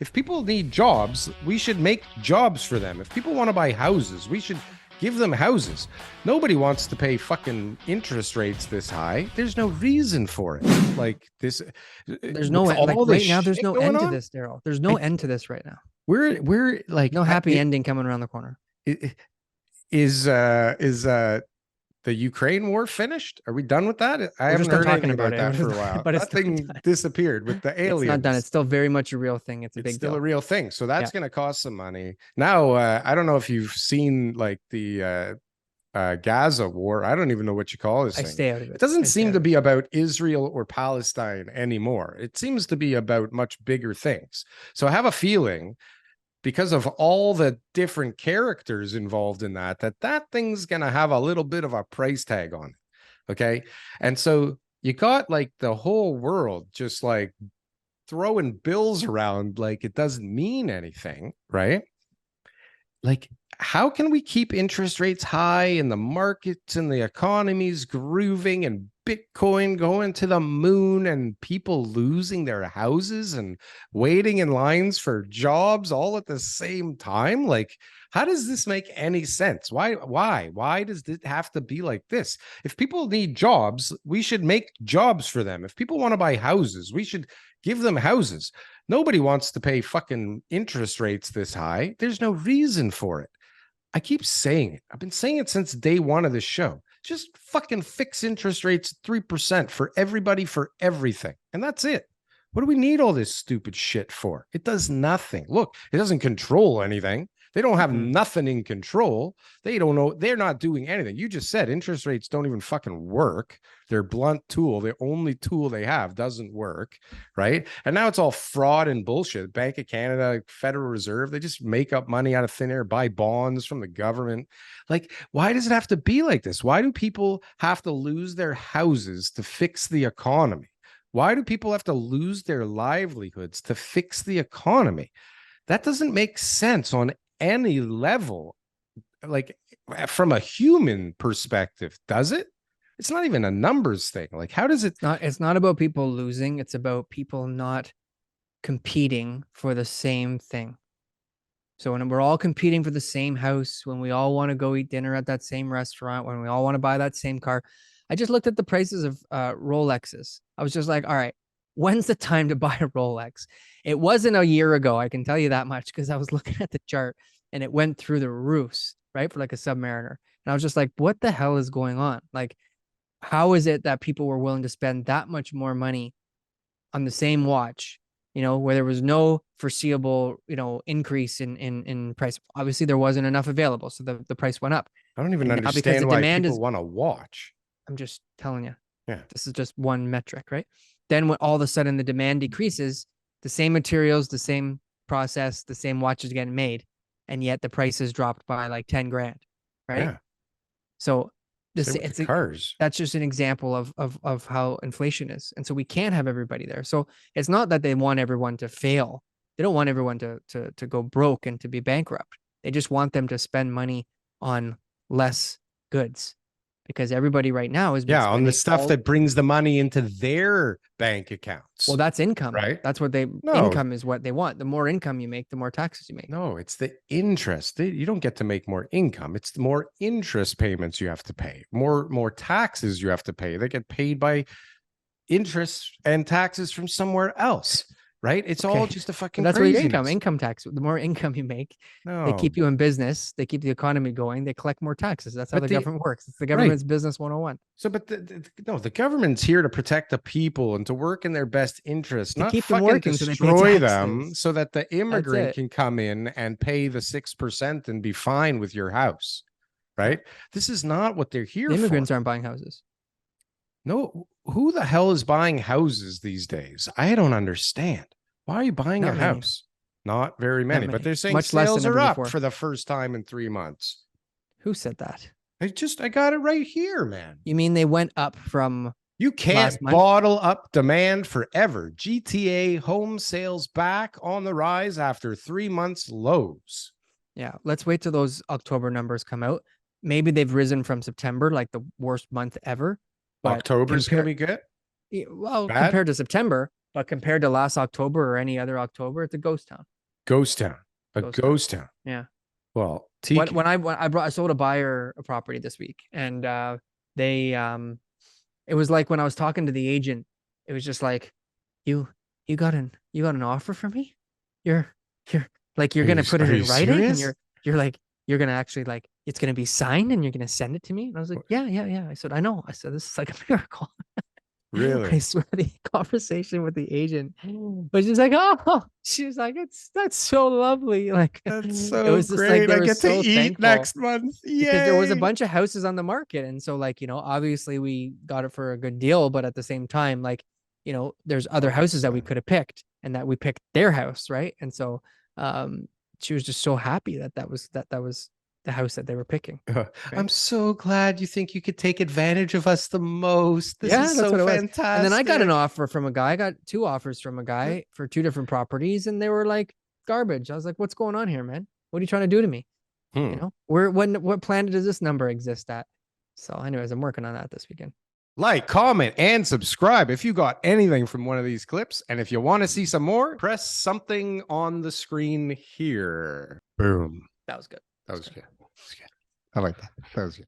If people need jobs, we should make jobs for them. If people want to buy houses, we should give them houses. Nobody wants to pay fucking interest rates this high. There's no reason for it. Like this, there's no end. Like right now, there's no end to this, Daryl. There's no end to this right now. We're like no happy ending coming around the corner. Is the Ukraine war finished? Are we done with that? I haven't heard anything about that for a while. But that thing disappeared with the aliens. It's not done. It's still very much a real thing. It's still a real thing. So that's going to cost some money. Now, I don't know if you've seen like the Gaza war. I don't even know what you call this thing. I stay out of it. It doesn't seem to be about Israel or Palestine anymore. It seems to be about much bigger things. So I have a feeling, because of all the different characters involved in that thing's going to have a little bit of a price tag on it. Okay. And so you got like the whole world just like throwing bills around like it doesn't mean anything, right? Like, how can we keep interest rates high and the markets and the economy's grooving and Bitcoin going to the moon and people losing their houses and waiting in lines for jobs all at the same time? Like, how does this make any sense? Why does it have to be like this? If people need jobs, we should make jobs for them. If people want to buy houses, we should give them houses. Nobody wants to pay fucking interest rates this high. There's no reason for it. I keep saying it. I've been saying it since day one of the show. Just fucking fix interest rates 3% for everybody, for everything. And that's it. What do we need all this stupid shit for? It does nothing. Look, it doesn't control anything. They don't have nothing in control. They don't know. They're not doing anything. You just said interest rates don't even fucking work. Their blunt tool, the only tool they have, doesn't work, right? And now it's all fraud and bullshit. Bank of Canada, Federal Reserve, they just make up money out of thin air, buy bonds from the government. Like, why does it have to be like this? Why do people have to lose their houses to fix the economy? Why do people have to lose their livelihoods to fix the economy? That doesn't make sense on any level, like from a human perspective, does it? It's not even a numbers thing. Like, how does it? It's not about people losing. It's about people not competing for the same thing. So when we're all competing for the same house, when we all want to go eat dinner at that same restaurant, when we all want to buy that same car, I just looked at the prices of Rolexes. I was just like, all right, when's the time to buy a Rolex? It wasn't a year ago. I can tell you that much, because I was looking at the chart and it went through the roofs, right? For like a Submariner. And I was just like, what the hell is going on? Like, how is it that people were willing to spend that much more money on the same watch, you know, where there was no foreseeable, you know, increase in price? Obviously there wasn't enough available. So the price went up. I don't even understand why people want to watch. I'm just telling you. Yeah. This is just one metric, right? Then when all of a sudden the demand decreases, the same materials, the same process, the same watches getting made, and yet the prices dropped by like 10 grand, right? Yeah. So it's cars. That's just an example of how inflation is. And so we can't have everybody there. So it's not that they want everyone to fail. They don't want everyone to go broke and to be bankrupt. They just want them to spend money on less goods, because everybody right now is on the stuff that brings the money into their bank accounts. Well, that's income, right? That's what income is what they want. The more income you make, the more taxes you make. No, it's the interest. You don't get to make more income. It's the more interest payments you have to pay, more taxes you have to pay. They get paid by interest and taxes from somewhere else. Right? It's all just a fucking That's craziness. Where your income tax. The more income you make, they keep you in business. They keep the economy going. They collect more taxes. That's how the government works. It's the government's business 101. So, but the government's here to protect the people and to work in their best interest, not keep fucking working, destroy them so that the immigrant can come in and pay the 6% and be fine with your house. Right? This is not what they're here for. Immigrants aren't buying houses. No, who the hell is buying houses these days? I don't understand. Why are you buying a house? Not very many, but they're saying sales are up for the first time in 3 months. Who said that? I got it right here, man. You mean they went up from? You can't bottle up demand forever. GTA home sales back on the rise after 3 months lows. Yeah, let's wait till those October numbers come out. Maybe they've risen from September, like the worst month ever. October's going to be good? Well, compared to September, But compared to last October or any other October, it's a ghost town. Ghost town. A ghost town. Yeah. Well, When I sold a buyer a property this week, and they it was like when I was talking to the agent, it was just like, you got an offer for me? You're like, you're gonna put it in writing, and you're like, you're gonna actually, like, it's gonna be signed and you're gonna send it to me? And I was like, yeah. I said, I know. I said, this is like a miracle. Really? I swear, the conversation with the agent, but she's like, oh, she's like, that's so lovely. Like, that's so it was just great. like, they I were get so to eat thankful next month. because there was a Yay. bunch of houses on the market. And so, like, obviously we got it for a good deal, but at the same time, like, there's other houses that we could have picked, and that we picked their house, right? And so she was just so happy that was the house that they were picking. Right? I'm so glad you think you could take advantage of us the most. This is that's so what it was. fantastic. And then I got an offer from a guy. I got 2 offers from a guy for 2 different properties, and they were like garbage. I was like, what's going on here, man? What are you trying to do to me? What planet does this number exist at? So anyways, I'm working on that this weekend. Like, comment, and subscribe if you got anything from one of these clips. And if you want to see some more, press something on the screen here. Boom. That was good. That was good. I like that. That was good.